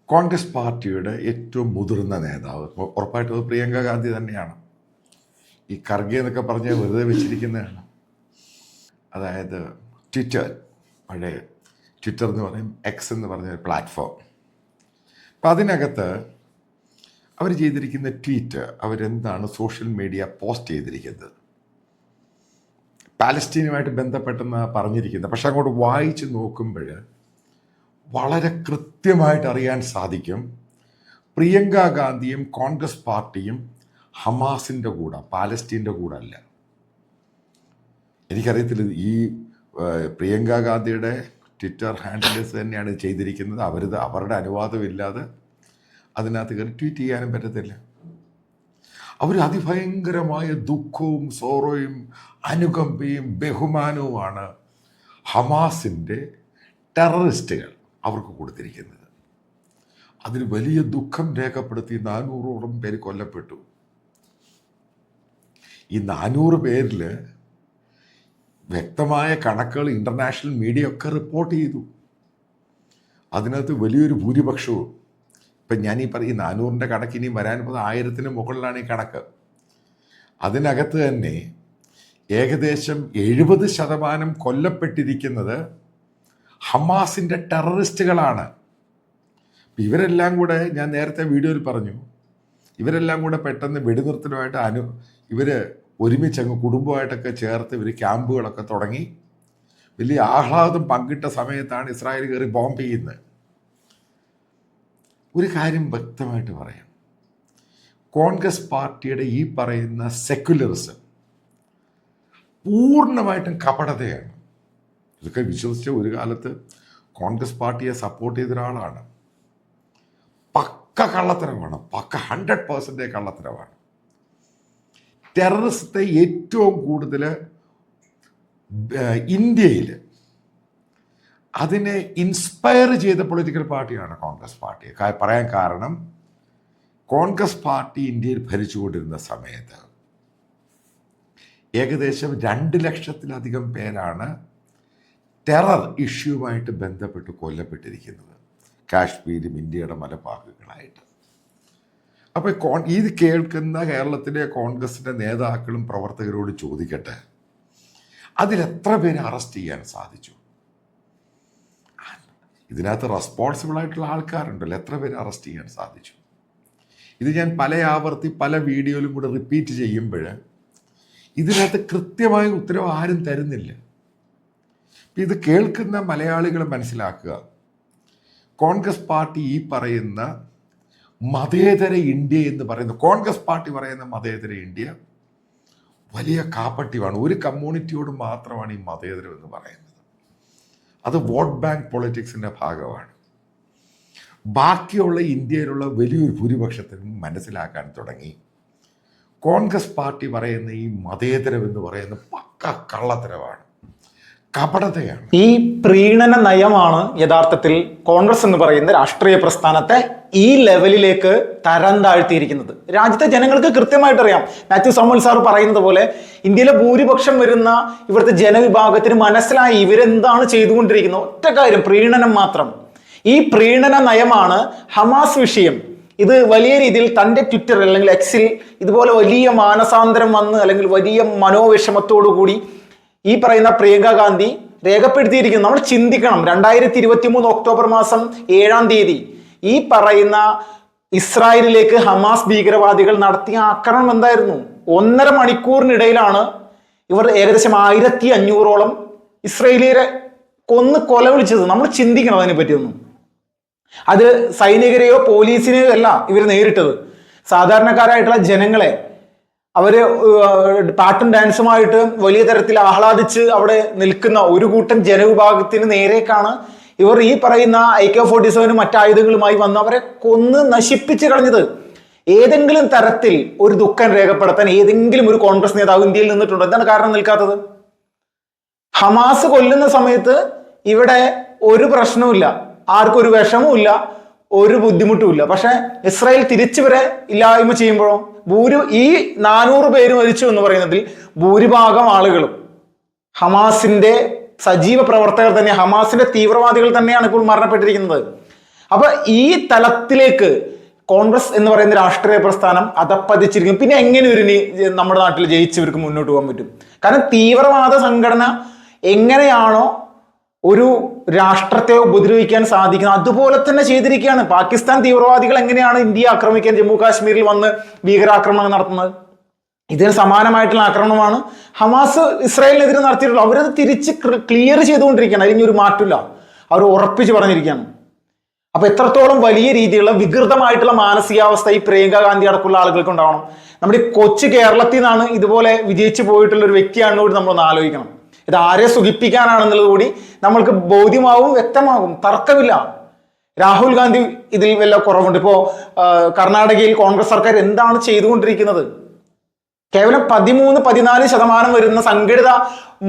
കോൺഗ്രസ് പാർട്ടിയുടെ ഏറ്റവും മുതിർന്ന നേതാവ് ഉറപ്പായിട്ടും അത് പ്രിയങ്ക ഗാന്ധി തന്നെയാണ്. ഈ ഖർഗെ എന്നൊക്കെ പറഞ്ഞ് വെറുതെ വെച്ചിരിക്കുന്നതാണ്. അതായത് ട്വിറ്റർ, പഴയ ട്വിറ്റർ എന്ന് പറയും, എക്സ് എന്ന് പറഞ്ഞ ഒരു പ്ലാറ്റ്ഫോം. അപ്പം അതിനകത്ത് അവർ ചെയ്തിരിക്കുന്ന ട്വീറ്റ്, അവരെന്താണ് സോഷ്യൽ മീഡിയ പോസ്റ്റ് ചെയ്തിരിക്കുന്നത്, പാലസ്തീനുമായിട്ട് ബന്ധപ്പെട്ടെന്ന് പറഞ്ഞിരിക്കുന്നത്. പക്ഷെ അങ്ങോട്ട് വായിച്ച് നോക്കുമ്പോൾ വളരെ കൃത്യമായിട്ട് അറിയാൻ സാധിക്കും, പ്രിയങ്ക ഗാന്ധിയും കോൺഗ്രസ് പാർട്ടിയും ഹമാസിൻ്റെ കൂടെ, പാലസ്തീൻ്റെ കൂടെ അല്ല. എനിക്കറിയത്തില്ല, ഈ പ്രിയങ്ക ഗാന്ധിയുടെ ട്വിറ്റർ ഹാൻഡിൽസ് തന്നെയാണ് ചെയ്തിരിക്കുന്നത്. അവരുടെ അനുവാദമില്ലാതെ അതിനകത്ത് കയറി ട്വീറ്റ് ചെയ്യാനും പറ്റത്തില്ല. അവർ അതിഭയങ്കരമായ ദുഃഖവും സോറോയും അനുകമ്പയും ബഹുമാനവുമാണ് ഹമാസിൻ്റെ ടെററിസ്റ്റുകൾ അവർക്ക് കൊടുത്തിരിക്കുന്നത്. അതിൽ വലിയ ദുഃഖം രേഖപ്പെടുത്തി 400ഓളം പേര് കൊല്ലപ്പെട്ടു. ഈ 400 പേരിൽ വ്യക്തമായ കണക്കുകൾ ഇൻ്റർനാഷണൽ മീഡിയ ഒക്കെ റിപ്പോർട്ട് ചെയ്തു. അതിനകത്ത് വലിയൊരു ഭൂരിപക്ഷവും, ഇപ്പം ഞാനീ പറയും 400ൻ്റെ കണക്ക് ഇനി വരാൻ പോകുന്നത് 1000-ന് മുകളിലാണ് ഈ കണക്ക്. അതിനകത്ത് തന്നെ ഏകദേശം 70% കൊല്ലപ്പെട്ടിരിക്കുന്നത് ഹമാസിൻ്റെ ടെററിസ്റ്റുകളാണ്. ഇവരെല്ലാം കൂടെ, ഞാൻ നേരത്തെ വീഡിയോയിൽ പറഞ്ഞു, ഇവരെല്ലാം കൂടെ പെട്ടെന്ന് വെടിനിർത്തലുമായിട്ട് ഇവർ ഒരുമിച്ചങ്ങ് കുടുംബമായിട്ടൊക്കെ ചേർത്ത് ഇവർ ക്യാമ്പുകളൊക്കെ തുടങ്ങി വലിയ ആഹ്ലാദം പങ്കിട്ട സമയത്താണ് ഇസ്രായേൽ കയറി ബോംബ് ചെയ്യുന്നത്. ഒരു കാര്യം വ്യക്തമായിട്ട് പറയാം, കോൺഗ്രസ് പാർട്ടിയുടെ ഈ പറയുന്ന സെക്യുലറിസം പൂർണ്ണമായിട്ടും കപടതയാണ്. ഇതൊക്കെ വിശ്വസിച്ച ഒരു കാലത്ത് കോൺഗ്രസ് പാർട്ടിയെ സപ്പോർട്ട് ചെയ്ത ഒരാളാണ്. പക്ക കള്ളത്തരമാണ്, പക്ക 100% കള്ളത്തരമാണ്. ടെററിസത്തെ ഏറ്റവും കൂടുതൽ ഇന്ത്യയിൽ അതിനെ ഇൻസ്പയർ ചെയ്ത പൊളിറ്റിക്കൽ പാർട്ടിയാണ് കോൺഗ്രസ് പാർട്ടി. പറയാൻ കാരണം, കോൺഗ്രസ് പാർട്ടി ഇന്ത്യയിൽ ഭരിച്ചുകൊണ്ടിരുന്ന സമയത്ത് ഏകദേശം 2 ലക്ഷത്തിലധികം പേരാണ് ടെറർ ഇഷ്യൂവുമായിട്ട് ബന്ധപ്പെട്ട് കൊല്ലപ്പെട്ടിരിക്കുന്നത്, കാശ്മീരും ഇന്ത്യയുടെ മലഭാഗങ്ങളായിട്ട്. അപ്പോൾ ഇത് കേൾക്കുന്ന കേരളത്തിലെ കോൺഗ്രസിൻ്റെ നേതാക്കളും പ്രവർത്തകരോട് ചോദിക്കട്ടെ, അതിലെത്ര പേര് അറസ്റ്റ് ചെയ്യാൻ സാധിച്ചു? ഇതിനകത്ത് റെസ്പോൺസിബിളായിട്ടുള്ള ആൾക്കാരുണ്ടല്ലോ, എത്ര പേര് അറസ്റ്റ് ചെയ്യാൻ സാധിച്ചു? ഇത് ഞാൻ ആവർത്തി പല വീഡിയോയിലും കൂടെ റിപ്പീറ്റ് ചെയ്യുമ്പോൾ ഇതിനകത്ത് കൃത്യമായ ഉത്തരവ് ആരും തരുന്നില്ല. ഇത് കേൾക്കുന്ന മലയാളികൾ മനസ്സിലാക്കുക, കോൺഗ്രസ് പാർട്ടി ഈ പറയുന്ന മതേതര ഇന്ത്യ എന്ന് പറയുന്ന, കോൺഗ്രസ് പാർട്ടി പറയുന്ന മതേതര ഇന്ത്യ വലിയ കാപ്പട്യമാണ്. ഒരു കമ്മ്യൂണിറ്റിയോട് മാത്രമാണ് ഈ മതേതരം എന്ന് പറയുന്നത്. അത് വോട്ട് ബാങ്ക് പൊളിറ്റിക്സിൻ്റെ ഭാഗമാണ്. ബാക്കിയുള്ള ഇന്ത്യയിലുള്ള വലിയൊരു ഭൂരിപക്ഷത്തിനും മനസ്സിലാക്കാൻ തുടങ്ങി, കോൺഗ്രസ് പാർട്ടി പറയുന്ന ഈ മതേതരം എന്ന് പറയുന്ന പക്ക കള്ളത്തരമാണ്, കപടതയാണ്. ഈ പ്രീണന നയമാണ് യഥാർത്ഥത്തിൽ കോൺഗ്രസ് എന്ന് പറയുന്ന രാഷ്ട്രീയ പ്രസ്ഥാനത്തെ ഈ ലെവലിലേക്ക് തരം താഴ്ത്തിയിരിക്കുന്നത്. രാജ്യത്തെ ജനങ്ങൾക്ക് കൃത്യമായിട്ട് അറിയാം. മാത്യു സാമുവൽ സാർ പറയുന്നത് പോലെ ഇന്ത്യയിലെ ഭൂരിപക്ഷം വരുന്ന ഇവിടുത്തെ ജനവിഭാഗത്തിന് മനസ്സിലായി ഇവരെന്താണ് ചെയ്തുകൊണ്ടിരിക്കുന്നത്. ഒറ്റ കാര്യം, പ്രീണനം മാത്രം. ഈ പ്രീണന നയമാണ് ഹമാസ് വിഷയം. ഇത് വലിയ രീതിയിൽ തൻ്റെ ട്വിറ്റർ അല്ലെങ്കിൽ എക്സിൽ ഇതുപോലെ വലിയ മാനസാന്തരം വന്ന് അല്ലെങ്കിൽ വലിയ മനോവിഷമത്തോടു കൂടി ഈ പറയുന്ന പ്രിയങ്ക ഗാന്ധി രേഖപ്പെടുത്തിയിരിക്കുന്നു. നമ്മൾ ചിന്തിക്കണം, 2023 ഒക്ടോബർ മാസം 7-ാം തീയതി ഈ പറയുന്ന ഇസ്രായേലിലേക്ക് ഹമാസ് ഭീകരവാദികൾ നടത്തിയ ആക്രമണം എന്തായിരുന്നു? 1.5 മണിക്കൂറിനിടയിലാണ് ഇവർ ഏകദേശം 1500ഓളം ഇസ്രായേലിയരെ കൊല വിളിച്ചത്. നമ്മൾ ചിന്തിക്കണം അതിനെ പറ്റിയൊന്നും. അത് സൈനികരെയോ പോലീസിനെയോ അല്ല ഇവർ നേരിട്ടത്, സാധാരണക്കാരായിട്ടുള്ള ജനങ്ങളെ. അവര് പാട്ടും ഡാൻസുമായിട്ട് വലിയ തരത്തിൽ ആഹ്ലാദിച്ച് അവിടെ നിൽക്കുന്ന ഒരു കൂട്ടം ജനവിഭാഗത്തിന് നേരേക്കാണ് ഇവർ ഈ പറയുന്ന AK-47 മറ്റായുധങ്ങളുമായി വന്ന് അവരെ കൊന്ന് നശിപ്പിച്ച് കളഞ്ഞത്. ഏതെങ്കിലും തരത്തിൽ ഒരു ദുഃഖം രേഖപ്പെടുത്താൻ ഏതെങ്കിലും ഒരു കോൺഗ്രസ് നേതാവ് ഇന്ത്യയിൽ നിന്നിട്ടുണ്ടോ? എന്താണ് കാരണം നിൽക്കാത്തത്? ഹമാസ് കൊല്ലുന്ന സമയത്ത് ഇവിടെ ഒരു പ്രശ്നവുമില്ല, ആർക്കും ഒരു വിഷമവുമില്ല, ഒരു ബുദ്ധിമുട്ടുമില്ല. പക്ഷെ ഇസ്രായേൽ തിരിച്ചു വരെ ഇല്ലായ്മ ചെയ്യുമ്പോഴോ ഈ 400 പേര് മരിച്ചു എന്ന് പറയുന്നതിൽ ഭൂരിഭാഗം ആളുകളും ഹമാസിന്റെ സജീവ പ്രവർത്തകർ തന്നെ, ഹമാസിന്റെ തീവ്രവാദികൾ തന്നെയാണ് ഇപ്പോൾ മരണപ്പെട്ടിരിക്കുന്നത്. അപ്പൊ ഈ തലത്തിലേക്ക് കോൺഗ്രസ് എന്ന് പറയുന്ന രാഷ്ട്രീയ പ്രസ്ഥാനം അധപ്പതിച്ചിരിക്കും. പിന്നെ എങ്ങനെ ഒരു നമ്മുടെ നാട്ടിൽ ജയിച്ചവർക്ക് മുന്നോട്ട് പോകാൻ പറ്റും? കാരണം തീവ്രവാദ സംഘടന എങ്ങനെയാണോ ഒരു രാഷ്ട്രത്തെ ഉപദ്രവിക്കാൻ സാധിക്കുന്നത് അതുപോലെ തന്നെ ചെയ്തിരിക്കുകയാണ്. പാകിസ്ഥാൻ തീവ്രവാദികൾ എങ്ങനെയാണ് ഇന്ത്യയെ ആക്രമിക്കാൻ ജമ്മു കാശ്മീരിൽ വന്ന് ഭീകരാക്രമണം നടത്തുന്നത്? ഇതിന് സമാനമായിട്ടുള്ള ആക്രമണമാണ് ഹമാസ് ഇസ്രായേലിനെതിരെ നടത്തിയിട്ടുള്ളത്. അവരത് തിരിച്ച് ക്ലിയർ ചെയ്തുകൊണ്ടിരിക്കുകയാണ്. അതിനൊരു മാറ്റമില്ല, അവർ ഉറപ്പിച്ച് പറഞ്ഞിരിക്കുകയാണ്. അപ്പൊ എത്രത്തോളം വലിയ രീതിയിലുള്ള വികൃതമായിട്ടുള്ള മാനസികാവസ്ഥ ഈ പ്രിയങ്ക ഗാന്ധി അടക്കമുള്ള ആളുകൾക്ക് ഉണ്ടാവണം. നമ്മുടെ ഈ കൊച്ചു കേരളത്തിൽ നിന്നാണ് ഇതുപോലെ വിജയിച്ചു പോയിട്ടുള്ള ഒരു വ്യക്തിയാണെന്ന് കൂടി നമ്മളൊന്ന് ആലോചിക്കണം. ഇത് ആരെ സുഖിപ്പിക്കാനാണെന്നുള്ളത് കൂടി നമ്മൾക്ക് ബോധ്യമാവും, വ്യക്തമാകും, തർക്കമില്ല. രാഹുൽ ഗാന്ധി ഇതിൽ വല്ല കുറവുണ്ട്? ഇപ്പോ കർണാടകയിൽ കോൺഗ്രസ് സർക്കാർ എന്താണ് ചെയ്തുകൊണ്ടിരിക്കുന്നത്? കേവലം 13-14% വരുന്ന സംഘടിത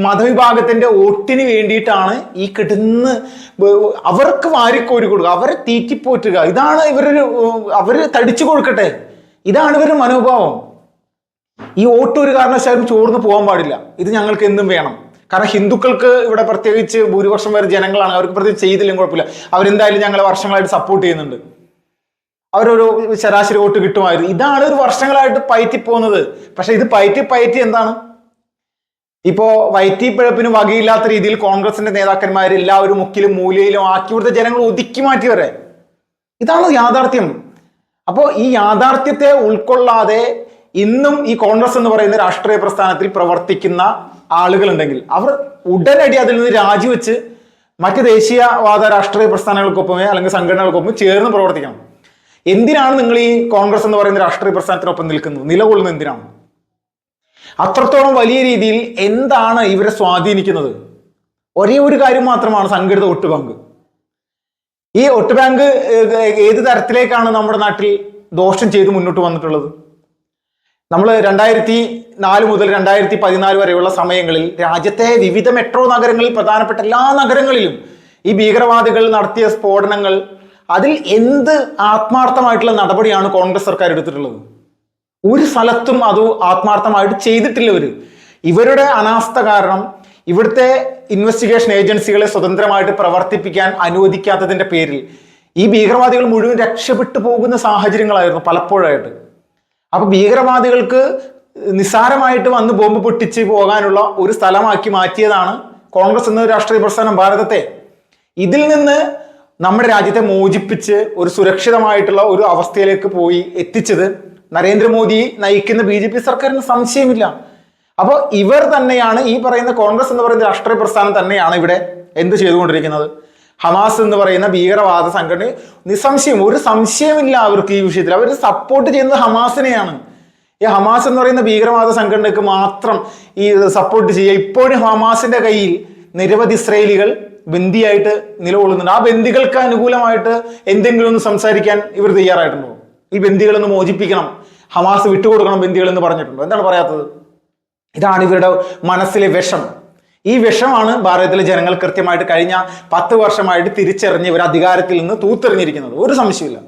മതവിഭാഗത്തിന്റെ വോട്ടിന് വേണ്ടിയിട്ടാണ് ഈ കിടന്ന് അവർക്ക് വാരിക്കോരി കൊടുക്കുക, അവരെ തീറ്റിപ്പോറ്റുക. ഇതാണ് അവര് തടിച്ചു കൊടുക്കട്ടെ, ഇതാണ് ഇവരുടെ മനോഭാവം. ഈ വോട്ട് ഒരു കാരണവശാലും ചോർന്ന് പോകാൻ പാടില്ല. ഇത് ഞങ്ങൾക്ക് എന്നും വേണം. കാരണം ഹിന്ദുക്കൾക്ക് ഇവിടെ പ്രത്യേകിച്ച് ഭൂരിപക്ഷം വരെ ജനങ്ങളാണ്, അവർക്ക് പ്രത്യേകിച്ച് ചെയ്തില്ലെങ്കിൽ കുഴപ്പമില്ല, അവരെന്തായാലും ഞങ്ങളെ വർഷങ്ങളായിട്ട് സപ്പോർട്ട് ചെയ്യുന്നുണ്ട്, അവരൊരു ശരാശരി വോട്ട് കിട്ടുമായിരുന്നു. ഇതാണ് ഒരു വർഷങ്ങളായിട്ട് പയറ്റി പോകുന്നത്. പക്ഷെ ഇത് പയറ്റി എന്താണ്? ഇപ്പോ വയറ്റിപ്പിഴപ്പിന് വകയില്ലാത്ത രീതിയിൽ കോൺഗ്രസിന്റെ നേതാക്കന്മാർ എല്ലാവരും മുക്കിലും മൂലയിലും ആക്കി കൊടുത്ത ജനങ്ങൾ ഒതുക്കി മാറ്റിയവരെ. ഇതാണ് യാഥാർത്ഥ്യം. അപ്പോൾ ഈ യാഥാർത്ഥ്യത്തെ ഉൾക്കൊള്ളാതെ ഇന്നും ഈ കോൺഗ്രസ് എന്ന് പറയുന്ന രാഷ്ട്രീയ പ്രസ്ഥാനത്തിൽ പ്രവർത്തിക്കുന്ന ആളുകളുണ്ടെങ്കിൽ അവർ ഉടനടി അതിൽ നിന്ന് രാജിവെച്ച് മറ്റ് ദേശീയവാദ രാഷ്ട്രീയ പ്രസ്ഥാനങ്ങൾക്കൊപ്പമേ അല്ലെങ്കിൽ സംഘടനകൾക്കൊപ്പം ചേർന്ന് പ്രവർത്തിക്കണം. എന്തിനാണ് നിങ്ങൾ ഈ കോൺഗ്രസ് എന്ന് പറയുന്ന രാഷ്ട്രീയ പ്രസ്ഥാനത്തിനൊപ്പം നിൽക്കുന്നത്, നിലകൊള്ളുന്നത് എന്തിനാണ്? അത്രത്തോളം വലിയ രീതിയിൽ എന്താണ് ഇവരെ സ്വാധീനിക്കുന്നത്? ഒരേ ഒരു കാര്യം മാത്രമാണ്, സംഘടിത വോട്ട് ബാങ്ക്. ഈ വോട്ട് ബാങ്ക് ഏത് തരത്തിലേക്കാണ് നമ്മുടെ നാട്ടിൽ ദോഷം ചെയ്ത് മുന്നോട്ട് വന്നിട്ടുള്ളത്? നമ്മൾ 2004 മുതൽ 2014 വരെയുള്ള സമയങ്ങളിൽ രാജ്യത്തെ വിവിധ മെട്രോ നഗരങ്ങളിൽ, പ്രധാനപ്പെട്ട എല്ലാ നഗരങ്ങളിലും ഈ ഭീകരവാദികൾ നടത്തിയ സ്ഫോടനങ്ങൾ, അതിൽ എന്ത് ആത്മാർത്ഥമായിട്ടുള്ള നടപടിയാണ് കോൺഗ്രസ് സർക്കാർ എടുത്തിട്ടുള്ളത്? ഒരു സ്ഥലത്തും അത് ആത്മാർത്ഥമായിട്ട് ചെയ്തിട്ടില്ല. ഇവരുടെ അനാസ്ഥ കാരണം ഇവിടുത്തെ ഇൻവെസ്റ്റിഗേഷൻ ഏജൻസികളെ സ്വതന്ത്രമായിട്ട് പ്രവർത്തിപ്പിക്കാൻ അനുവദിക്കാത്തതിന്റെ പേരിൽ ഈ ഭീകരവാദികൾ മുഴുവൻ രക്ഷപ്പെട്ടു പോകുന്ന സാഹചര്യങ്ങളായിരുന്നു പലപ്പോഴായിട്ട്. അപ്പൊ ഭീകരവാദികൾക്ക് നിസ്സാരമായിട്ട് വന്ന് ബോംബ് പൊട്ടിച്ച് പോകാനുള്ള ഒരു സ്ഥലമാക്കി മാറ്റിയതാണ് കോൺഗ്രസ് എന്ന രാഷ്ട്രീയ പ്രസ്ഥാനം ഭാരതത്തെ. ഇതിൽ നിന്ന് നമ്മുടെ രാജ്യത്തെ മോചിപ്പിച്ച് ഒരു സുരക്ഷിതമായിട്ടുള്ള ഒരു അവസ്ഥയിലേക്ക് പോയി എത്തിച്ചത് നരേന്ദ്രമോദി നയിക്കുന്ന BJP സർക്കാരിന് സംശയമില്ല. അപ്പോൾ ഇവർ തന്നെയാണ്, ഈ പറയുന്ന കോൺഗ്രസ് എന്ന് പറയുന്ന രാഷ്ട്രീയ പ്രസ്ഥാനം തന്നെയാണ് ഇവിടെ എന്ത് ചെയ്തുകൊണ്ടിരിക്കുന്നത്? ഹമാസ് എന്ന് പറയുന്ന ഭീകരവാദ സംഘടന നിസ്സംശയം, ഒരു സംശയമില്ല അവർക്ക് ഈ വിഷയത്തിൽ. അവർ സപ്പോർട്ട് ചെയ്യുന്നത് ഹമാസിനെയാണ്. ഈ ഹമാസ് എന്ന് പറയുന്ന ഭീകരവാദ സംഘടനയ്ക്ക് മാത്രം ഈ സപ്പോർട്ട് ചെയ്യുക. ഇപ്പോഴും ഹമാസിന്റെ കയ്യിൽ നിരവധി ഇസ്രയേലികൾ ബന്ദിയായിട്ട് നിലകൊള്ളുന്നുണ്ട്. ആ ബന്ദികൾക്ക് അനുകൂലമായിട്ട് എന്തെങ്കിലും ഒന്ന് സംസാരിക്കാൻ ഇവർ തയ്യാറായിട്ടുണ്ടോ? ഈ ബന്ദികളൊന്ന് മോചിപ്പിക്കണം, ഹമാസ് വിട്ടുകൊടുക്കണം ബന്ദികൾ എന്ന് പറഞ്ഞിട്ടുണ്ടോ? എന്താണ് പറയാത്തത്? ഇതാണ് ഇവരുടെ മനസ്സിലെ വിഷം. ഈ വിഷമാണ് ഭാരതത്തിലെ ജനങ്ങൾ കൃത്യമായിട്ട് കഴിഞ്ഞ 10 വർഷമായിട്ട് തിരിച്ചറിഞ്ഞ് ഇവർ അധികാരത്തിൽ നിന്ന് തൂത്തെറിഞ്ഞിരിക്കുന്നത്. ഒരു സംശയമില്ല.